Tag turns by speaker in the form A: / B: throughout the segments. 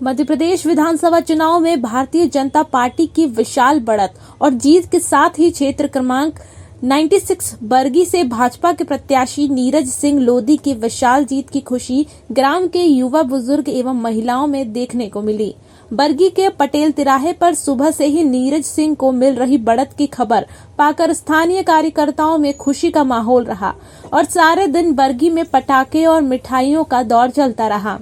A: मध्य प्रदेश विधानसभा चुनाव में भारतीय जनता पार्टी की विशाल बढ़त और जीत के साथ ही क्षेत्र क्रमांक 96 बरगी से भाजपा के प्रत्याशी नीरज सिंह लोधी की विशाल जीत की खुशी ग्राम के युवा, बुजुर्ग एवं महिलाओं में देखने को मिली। बरगी के पटेल तिराहे पर सुबह से ही नीरज सिंह को मिल रही बढ़त की खबर पाकर स्थानीय कार्यकर्ताओं में खुशी का माहौल रहा और सारे दिन बरगी में पटाखे और मिठाइयों का दौर चलता रहा।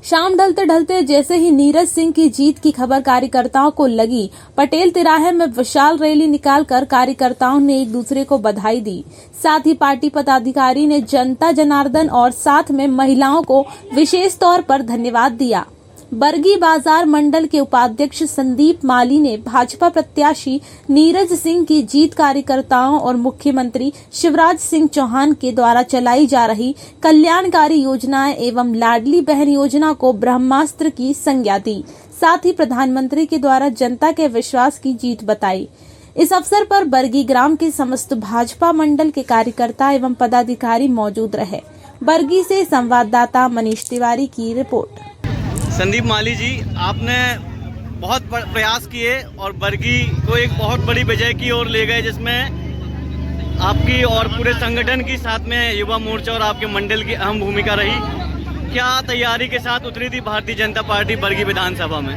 A: शाम ढलते ढलते जैसे ही नीरज सिंह की जीत की खबर कार्यकर्ताओं को लगी, पटेल तिराहे में विशाल रैली निकालकर कार्यकर्ताओं ने एक दूसरे को बधाई दी। साथ ही पार्टी पदाधिकारी ने जनता जनार्दन और साथ में महिलाओं को विशेष तौर पर धन्यवाद दिया। बरगी बाजार मंडल के उपाध्यक्ष संदीप माली ने भाजपा प्रत्याशी नीरज सिंह की जीत कार्यकर्ताओं और मुख्यमंत्री शिवराज सिंह चौहान के द्वारा चलाई जा रही कल्याणकारी योजनाएं एवं लाडली बहन योजना को ब्रह्मास्त्र की संज्ञा दी। साथ ही प्रधानमंत्री के द्वारा जनता के विश्वास की जीत बताई। इस अवसर पर बरगी ग्राम के समस्त भाजपा मंडल के कार्यकर्ता एवं पदाधिकारी मौजूद रहे। बरगी से संवाददाता मनीष तिवारी की रिपोर्ट।
B: संदीप माली जी, आपने बहुत प्रयास किए और बरगी को एक बहुत बड़ी विजय की ओर ले गए, जिसमें आपकी और पूरे संगठन की साथ में युवा मोर्चा और आपके मंडल की अहम भूमिका रही। क्या तैयारी के साथ उतरी थी भारतीय जनता पार्टी बरगी विधानसभा में?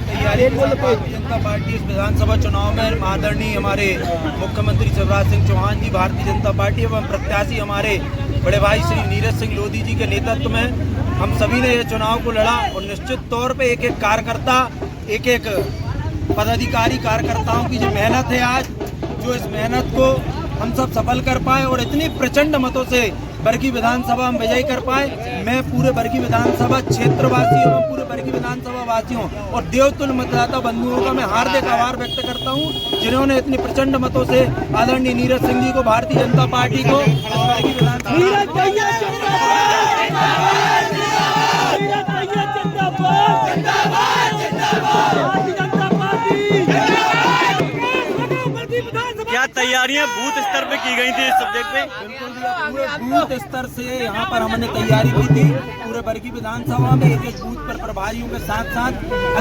C: तैयारी भारतीय जनता पार्टी इस विधानसभा चुनाव में आदरणीय हमारे मुख्यमंत्री शिवराज सिंह चौहान जी, भारतीय जनता पार्टी एवं प्रत्याशी हमारे बड़े भाई श्री नीरज सिंह लोधी जी के नेतृत्व में हम सभी ने ये चुनाव को लड़ा और निश्चित तौर पे एक एक कार्यकर्ता, एक एक पदाधिकारी कार्यकर्ताओं की जो मेहनत है, आज जो इस मेहनत को हम सब सफल कर पाए और इतनी प्रचंड मतों से बरगी विधानसभा हम विजयी कर पाए। मैं पूरे बरगी विधानसभा क्षेत्रवासियों एवं पूरे बरगी विधानसभा वासियों और देवतुल्य मतदाता बंधुओं का मैं हार्दिक आभार व्यक्त करता हूं, जिन्होंने इतनी प्रचंड मतों से आदरणीय नीरज सिंह जी को, भारतीय जनता पार्टी को बरगी
B: क्या तैयारियां बूथ स्तर पे की गई थी इस सब्जेक्ट पे?
C: पूरे बूथ स्तर से यहाँ पर हमने तैयारी की थी। पूरे बरगी विधानसभा में एक एक बूथ पर प्रभारियों के साथ साथ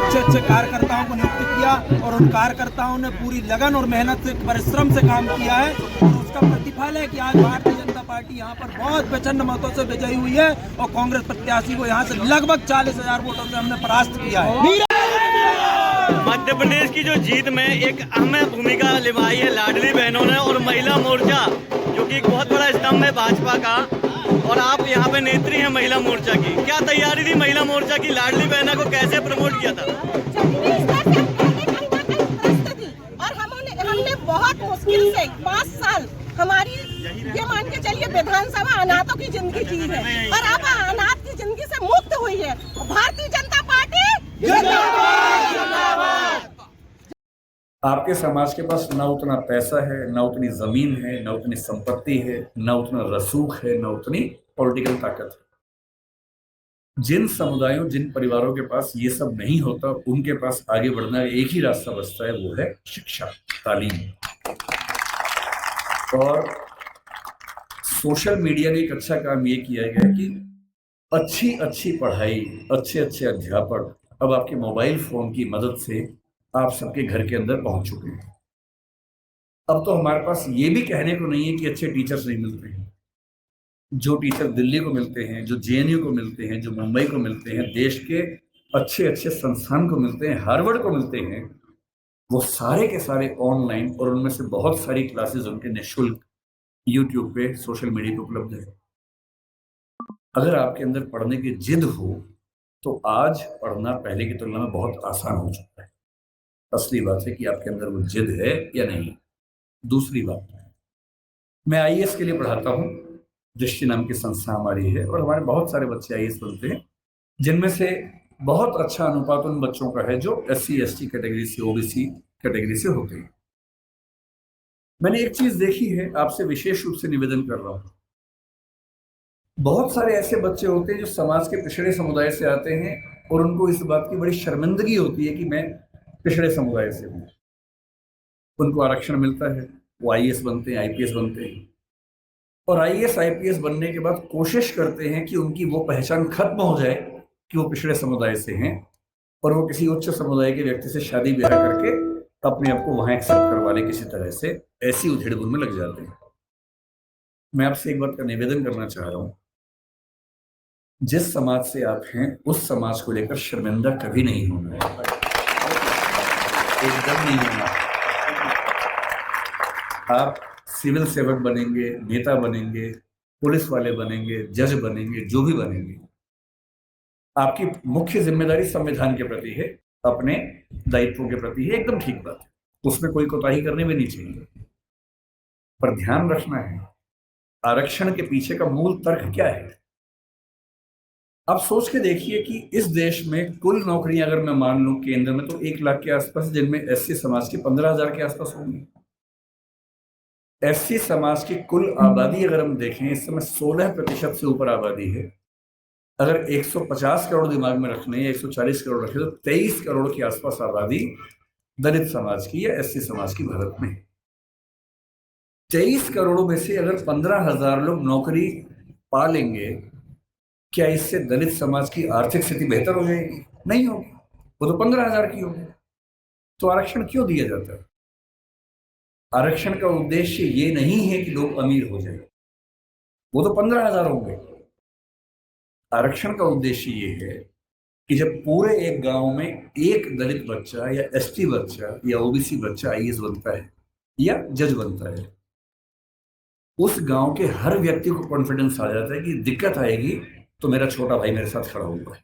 C: अच्छे कार्यकर्ताओं को नियुक्त किया और उन कार्यकर्ताओं ने पूरी लगन और मेहनत से, परिश्रम से काम किया है और उसका प्रतिफल है कि आज भारतीय जनता पार्टी यहाँ पर बहुत प्रचंड मतों से विजयी हुई है और कांग्रेस प्रत्याशी को यहाँ से लगभग 40,000 वोटों से हमने परास्त किया है।
B: मध्य प्रदेश की जो जीत में एक अहम भूमिका निभाई है लाडली बहनों ने और महिला मोर्चा, जो कि एक बहुत बड़ा स्तंभ है भाजपा का, और आप यहाँ पे नेत्री हैं महिला मोर्चा की। क्या तैयारी थी महिला मोर्चा की? लाडली बहना को कैसे प्रमोट किया था?
D: और हमने बहुत मुश्किल से 5 साल हमारी ये मान के चलिए विधानसभा अनाथों की जिंदगी जी है और अब अनाथ की जिंदगी से मुक्त हुई है। भारतीय जनता पार्टी
E: आपके समाज के पास ना उतना पैसा है, ना उतनी जमीन है, ना उतनी संपत्ति है, ना उतना रसूख है, ना उतनी पॉलिटिकल ताकत है। जिन समुदायों, जिन परिवारों के पास ये सब नहीं होता, उनके पास आगे बढ़ना एक ही रास्ता बचता है, वो है शिक्षा, तालीम। और सोशल मीडिया ने एक अच्छा काम ये किया है कि अच्छी पढ़ाई, अच्छे अध्यापक अब आपके मोबाइल फोन की मदद से आप सबके घर के अंदर पहुंच चुके हैं। अब तो हमारे पास ये भी कहने को नहीं है कि अच्छे टीचर्स नहीं मिलते हैं। जो टीचर दिल्ली को मिलते हैं, जो जेएनयू को मिलते हैं, जो मुंबई को मिलते हैं, देश के अच्छे संस्थान को मिलते हैं, हार्वर्ड को मिलते हैं, वो सारे के सारे ऑनलाइन, और उनमें से बहुत सारी क्लासेस उनके निःशुल्क यूट्यूब पे, सोशल मीडिया पे उपलब्ध है। अगर आपके अंदर पढ़ने की जिद हो तो आज पढ़ना पहले की तुलना में बहुत आसान हो चुका है। असली बात है कि आपके अंदर वो जिद है या नहीं। दूसरी बात, मैं आईएएस के लिए पढ़ाता हूँ। दृष्टि नाम की संस्था हमारी है और हमारे बहुत सारे बच्चे आईएएस बनते हैं, जिनमें से बहुत अच्छा अनुपात उन बच्चों का है जो SC ST कैटेगरी से, OBC कैटेगरी से होते हैं। मैंने एक चीज देखी है, आपसे विशेष रूप से निवेदन कर रहा हूँ। बहुत सारे ऐसे बच्चे होते हैं जो समाज के पिछड़े समुदाय से आते हैं और उनको इस बात की बड़ी शर्मिंदगी होती है कि मैं पिछड़े समुदाय से हूँ। उनको आरक्षण मिलता है, वो आईएएस बनते हैं, आईपीएस बनते हैं, और आईएएस आईपीएस बनने के बाद कोशिश करते हैं कि उनकी वो पहचान खत्म हो जाए कि वो पिछड़े समुदाय से हैं और वो किसी उच्च समुदाय के व्यक्ति से शादी ब्याह करके अपने आप को वहां एक्सेप्ट करवा ले किसी तरह से, ऐसी उधेड़-बुन में लग जाते हैं। मैं आपसे एक बात का निवेदन करना चाह रहा हूं, जिस समाज से आप हैं उस समाज को लेकर शर्मिंदा कभी नहीं होना है, एकदम नहीं होना। आप सिविल सेवक बनेंगे, नेता बनेंगे, पुलिस वाले बनेंगे, जज बनेंगे, जो भी बनेंगे, आपकी मुख्य जिम्मेदारी संविधान के प्रति है, अपने दायित्वों के प्रति है, एकदम ठीक बात है, उसमें कोई कोताही करने में नहीं चाहिए। पर ध्यान रखना है, आरक्षण के पीछे का मूल तर्क क्या है। आप सोच के देखिए कि इस देश में कुल नौकरियां अगर मैं मान लूं केंद्र में तो 1 लाख के आसपास, जिनमें एससी समाज की 15,000 के आसपास होंगी। एससी समाज की कुल आबादी अगर हम देखें इस समय 16% से ऊपर आबादी है। अगर 150 करोड़ दिमाग में रखने या 140 करोड़ रखे तो 23 करोड़ के आसपास आबादी दलित समाज की या एससी समाज की भारत में। 23 करोड़ में से अगर 15,000 लोग नौकरी पा लेंगे, क्या इससे दलित समाज की आर्थिक स्थिति बेहतर हो जाएगी? नहीं होगी, वो तो 15,000 की होगी। तो आरक्षण क्यों दिया जाता है? आरक्षण का उद्देश्य ये नहीं है कि लोग अमीर हो जाए, वो तो 15,000 होंगे। आरक्षण का उद्देश्य ये है कि जब पूरे एक गांव में एक दलित बच्चा या एसटी बच्चा या ओबीसी बच्चा आईएएस बनता है या जज बनता है, उस गांव के हर व्यक्ति को कॉन्फिडेंस आ जाता है कि दिक्कत आएगी तो मेरा छोटा भाई मेरे साथ खड़ा हुआ है,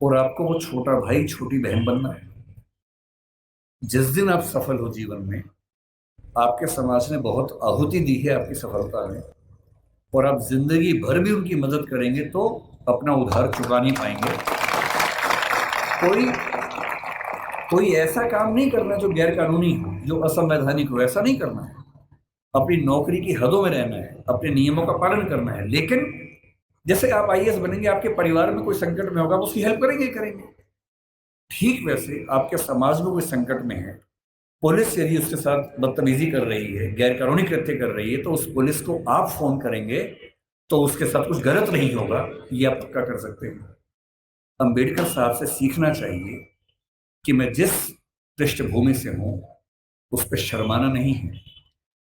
E: और आपको वो छोटा भाई छोटी बहन बनना है। जिस दिन आप सफल हो जीवन में, आपके समाज ने बहुत आहुति दी है आपकी सफलता में, और आप जिंदगी भर भी उनकी मदद करेंगे तो अपना उधार चुका नहीं पाएंगे। कोई ऐसा काम नहीं करना जो गैर कानूनी हो, जो असंवैधानिक हो, ऐसा नहीं करना है। अपनी नौकरी की हदों में रहना है, अपने नियमों का पालन करना है। लेकिन जैसे आप आईएएस बनेंगे, आपके परिवार में कोई संकट में होगा, आप उसकी हेल्प करेंगे। ठीक वैसे आपके समाज में कोई संकट में है, पुलिस यदि उसके साथ बदतमीजी कर रही है, गैर कानूनी कृत्य कर रही है, तो उस पुलिस को आप फोन करेंगे तो उसके साथ कुछ गलत नहीं होगा, ये आप पक्का कर सकते हैं। अंबेडकर साहब से सीखना चाहिए कि मैं जिस पृष्ठभूमि से हूं उस पर शर्माना नहीं है।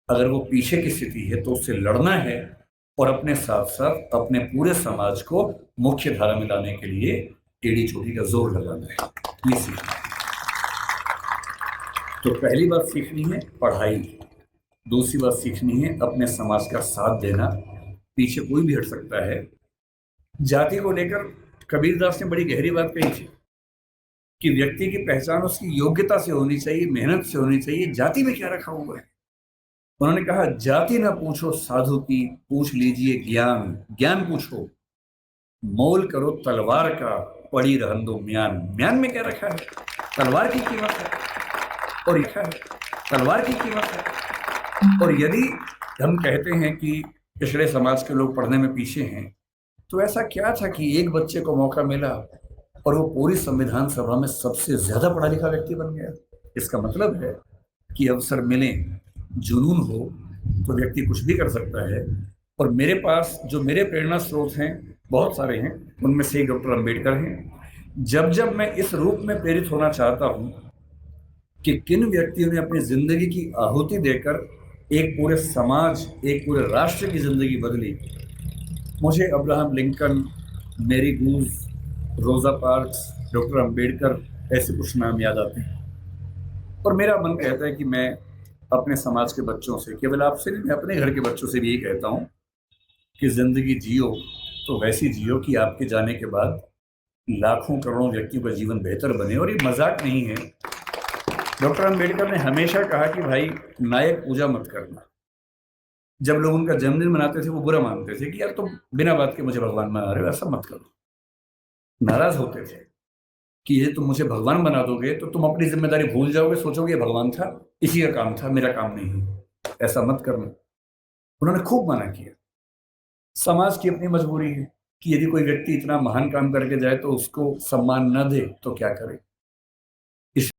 E: अगर वो पीछे की स्थिति है तो उससे लड़ना है, और अपने साथ साथ अपने पूरे समाज को मुख्य धारा में लाने के लिए टेढ़ी चोटी का जोर लगाना है। ये सीखना है। तो पहली बात सीखनी है पढ़ाई, दूसरी बात सीखनी है अपने समाज का साथ देना। पीछे कोई भी हट सकता है। जाति को लेकर कबीरदास ने बड़ी गहरी बात कही थी कि व्यक्ति की पहचान उसकी योग्यता से होनी चाहिए, मेहनत से होनी चाहिए। जाति में क्या रखा हुआ है? उन्होंने कहा, जाति ना पूछो साधु की, पूछ लीजिए ज्ञान। ज्ञान पूछो, मोल करो तलवार का, पड़ी रहन दो म्यान। म्यान में क्या रखा है? तलवार की कीमत है, और लिखा है तलवार की कीमत है। और यदि हम कहते हैं कि पिछड़े समाज के लोग पढ़ने में पीछे हैं, तो ऐसा क्या था कि एक बच्चे को मौका मिला और वो पूरी संविधान सभा में सबसे ज्यादा पढ़ा लिखा व्यक्ति बन गया? इसका मतलब है कि अवसर मिले, जुनून हो तो व्यक्ति कुछ भी कर सकता है। और मेरे पास जो मेरे प्रेरणा स्रोत हैं बहुत सारे हैं, उनमें से एक डॉक्टर अंबेडकर हैं। जब मैं इस रूप में प्रेरित होना चाहता हूं कि किन व्यक्तियों ने अपनी जिंदगी की आहुति देकर एक पूरे समाज, एक पूरे राष्ट्र की जिंदगी बदली, मुझे अब्राहम लिंकन, मेरी गूज, रोजा पार्क्स, डॉक्टर अंबेडकर ऐसे कुछ नाम याद आते हैं। और मेरा मन कहता है कि मैं अपने समाज के बच्चों से, केवल आपसे नहीं, मैं अपने घर के बच्चों से भी यही कहता हूँ कि जिंदगी जियो तो वैसी जियो कि आपके जाने के बाद लाखों करोड़ों व्यक्तियों का जीवन बेहतर बने। और ये मजाक नहीं है। डॉक्टर अंबेडकर ने हमेशा कहा कि भाई नायक पूजा मत करना। जब लोग उनका जन्मदिन मनाते थे वो बुरा मानते थे कि यार तुम बिना बात के मुझे भगवान बना रहे हो, ऐसा मत करो। नाराज होते थे कि ये तुम मुझे भगवान बना दोगे तो तुम अपनी जिम्मेदारी भूल जाओगे, सोचोगे ये भगवान था, इसी का काम था, मेरा काम नहीं है, ऐसा मत करना। उन्होंने खूब मना किया। समाज की अपनी मजबूरी है कि यदि कोई व्यक्ति इतना महान काम करके जाए तो उसको सम्मान न दे तो क्या करे।